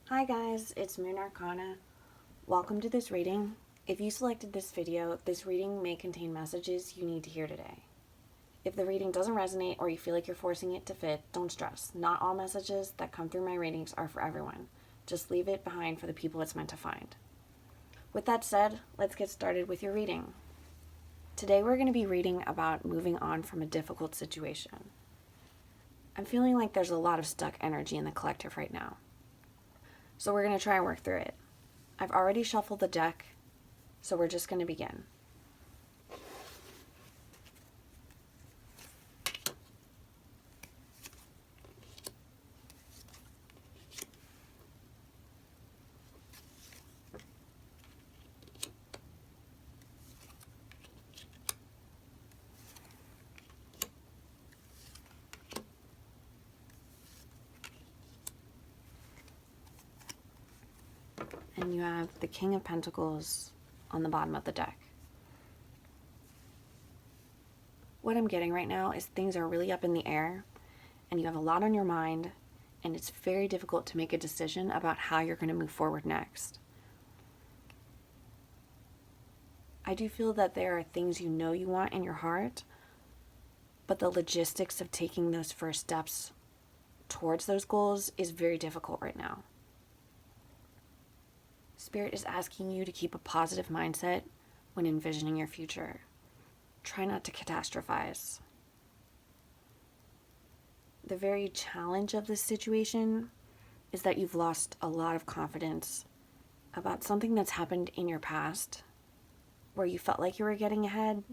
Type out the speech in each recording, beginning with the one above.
Hi guys, it's Moon Arcana. Welcome to this reading. If you selected this video, this reading may contain messages you need to hear today. If the reading doesn't resonate or you feel like you're forcing it to fit, don't stress. Not all messages that come through my readings are for everyone. Just leave it behind for the people it's meant to find. With that said, let's get started with your reading. Today we're going to be reading about moving on from a difficult situation. I'm feeling like there's a lot of stuck energy in the collective right now. So we're going to try and work through it. I've already shuffled the deck, so we're just going to begin. And you have the King of Pentacles on the bottom of the deck. What I'm getting right now is things are really up in the air, and you have a lot on your mind, and it's very difficult to make a decision about how you're going to move forward next. I do feel that there are things you know you want in your heart, but the logistics of taking those first steps towards those goals is very difficult right now. Spirit is asking you to keep a positive mindset when envisioning your future. Try not to catastrophize. The very challenge of this situation is that you've lost a lot of confidence about something that's happened in your past where you felt like you were getting ahead,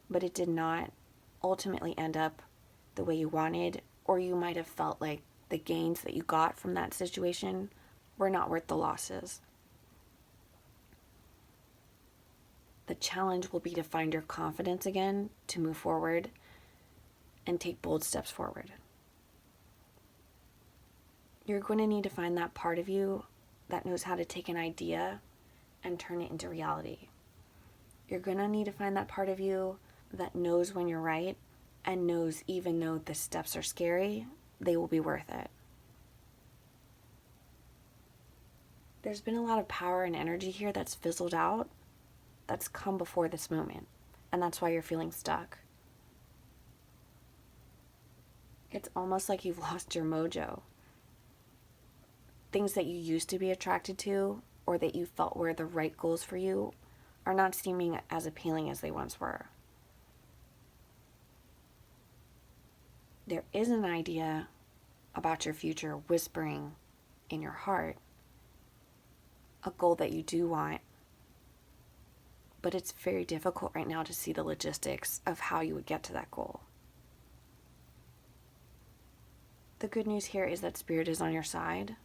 but it did not ultimately end up the way you wanted, or you might have felt like the gains that you got from that situation were not worth the losses. The challenge will be to find your confidence again, to move forward and take bold steps forward. You're going to need to find that part of you that knows how to take an idea and turn it into reality. You're going to need to find that part of you that knows when you're right and knows even though the steps are scary, they will be worth it. There's been a lot of power and energy here that's fizzled out, that's come before this moment, and that's why you're feeling stuck. It's almost like you've lost your mojo. Things that you used to be attracted to or that you felt were the right goals for you are not seeming as appealing as they once were. There is an idea about your future whispering in your heart, a goal that you do want, but it's very difficult right now to see the logistics of how you would get to that goal. The good news here is that Spirit is on your side.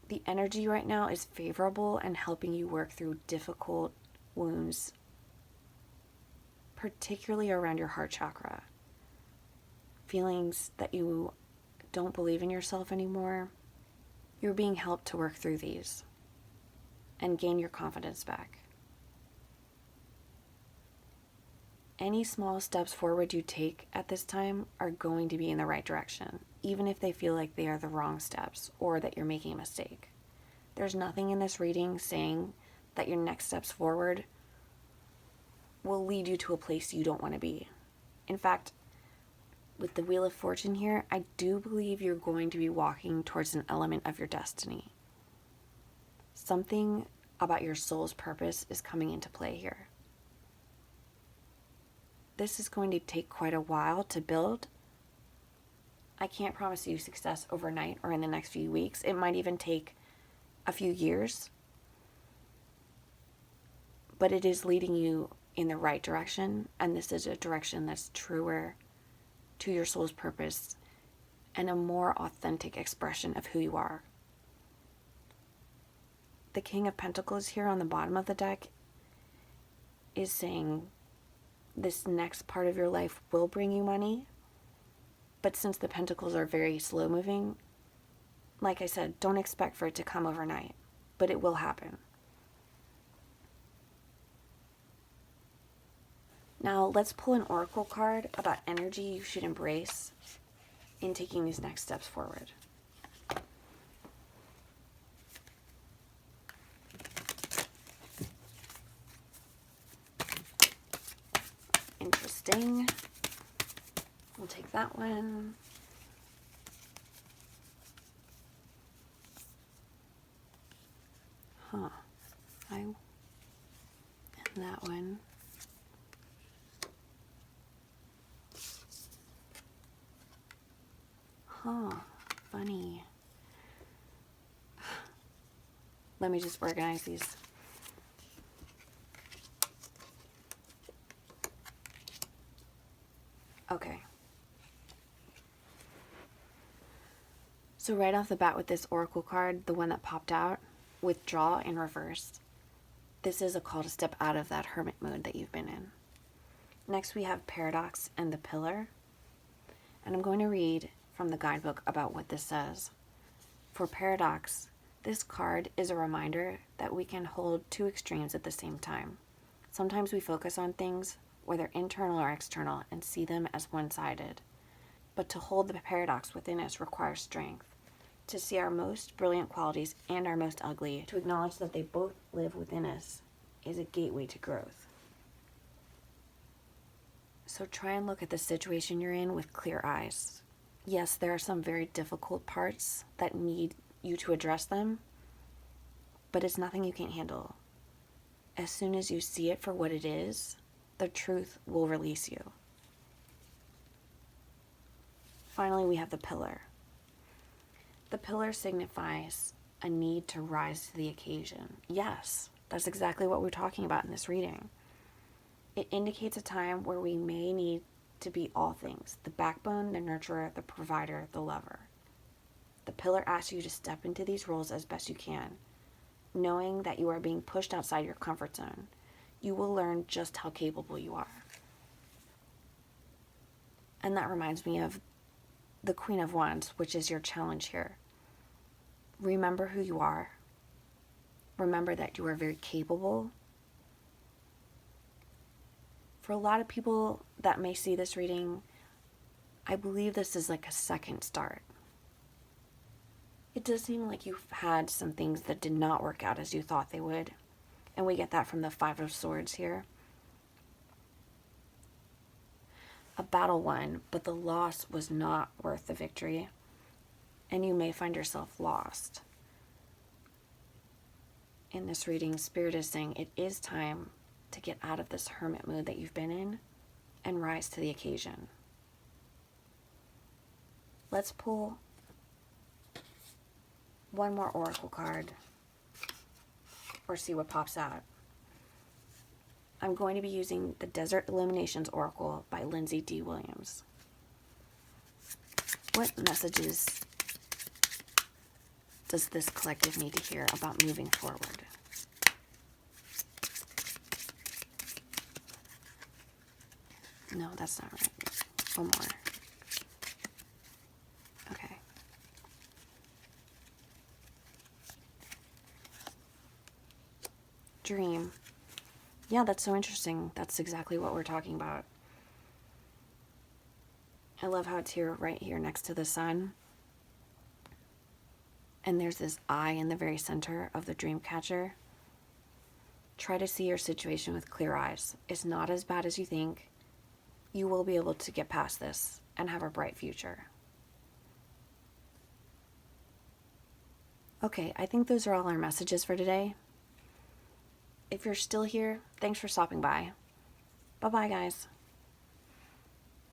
The energy right now is favorable and helping you work through difficult wounds, particularly around your heart chakra. Feelings that you don't believe in yourself anymore. You're being helped to work through these and gain your confidence back. Any small steps forward you take at this time are going to be in the right direction, even if they feel like they are the wrong steps or that you're making a mistake. There's nothing in this reading saying that your next steps forward will lead you to a place you don't want to be. In fact, with the Wheel of Fortune here, I do believe you're going to be walking towards an element of your destiny. Something about your soul's purpose is coming into play here. This is going to take quite a while to build. I can't promise you success overnight or in the next few weeks. It might even take a few years. But it is leading you in the right direction, and this is a direction that's truer to your soul's purpose and a more authentic expression of who you are. The King of Pentacles here on the bottom of the deck is saying this next part of your life will bring you money, but since the pentacles are very slow moving, like I said, don't expect for it to come overnight, but it will happen. Now let's pull an oracle card about energy you should embrace in taking these next steps forward. reading. We'll take that one. And that one. Funny. Let me just organize these. Okay. So right off the bat with this oracle card, the one that popped out, withdraw in reverse. This is a call to step out of that hermit mode that you've been in. Next we have paradox and the pillar. And I'm going to read from the guidebook about what this says. For paradox, this card is a reminder that we can hold two extremes at the same time. Sometimes we focus on things, whether internal or external, and see them as one-sided. But to hold the paradox within us requires strength. To see our most brilliant qualities and our most ugly, to acknowledge that they both live within us, is a gateway to growth. So try and look at the situation you're in with clear eyes. Yes, there are some very difficult parts that need you to address them, but it's nothing you can't handle. As soon as you see it for what it is, the truth will release you. Finally, we have the pillar. The pillar signifies a need to rise to the occasion. Yes, that's exactly what we're talking about in this reading. It indicates a time where we may need to be all things: the backbone, the nurturer, the provider, the lover. The pillar asks you to step into these roles as best you can, knowing that you are being pushed outside your comfort zone. You will learn just how capable you are. And that reminds me of the Queen of Wands, which is your challenge here. Remember who you are. Remember that you are very capable. For a lot of people that may see this reading, I believe this is like a second start. It does seem like you've had some things that did not work out as you thought they would. And we get that from the Five of Swords here. A battle won, but the loss was not worth the victory. And you may find yourself lost. In this reading, Spirit is saying it is time to get out of this hermit mood that you've been in and rise to the occasion. Let's pull one more oracle card or see what pops out. I'm going to be using the Desert Illuminations Oracle by Lindsay D. Williams. What messages does this collective need to hear about moving forward? No, that's not right. One more. Okay. Dream. Yeah, that's so interesting. That's exactly what we're talking about. I love how it's here, right here next to the sun. And there's this eye in the very center of the dream catcher. Try to see your situation with clear eyes. It's not as bad as you think. You will be able to get past this and have a bright future. Okay, I think those are all our messages for today. If you're still here, thanks for stopping by. Bye-bye, guys.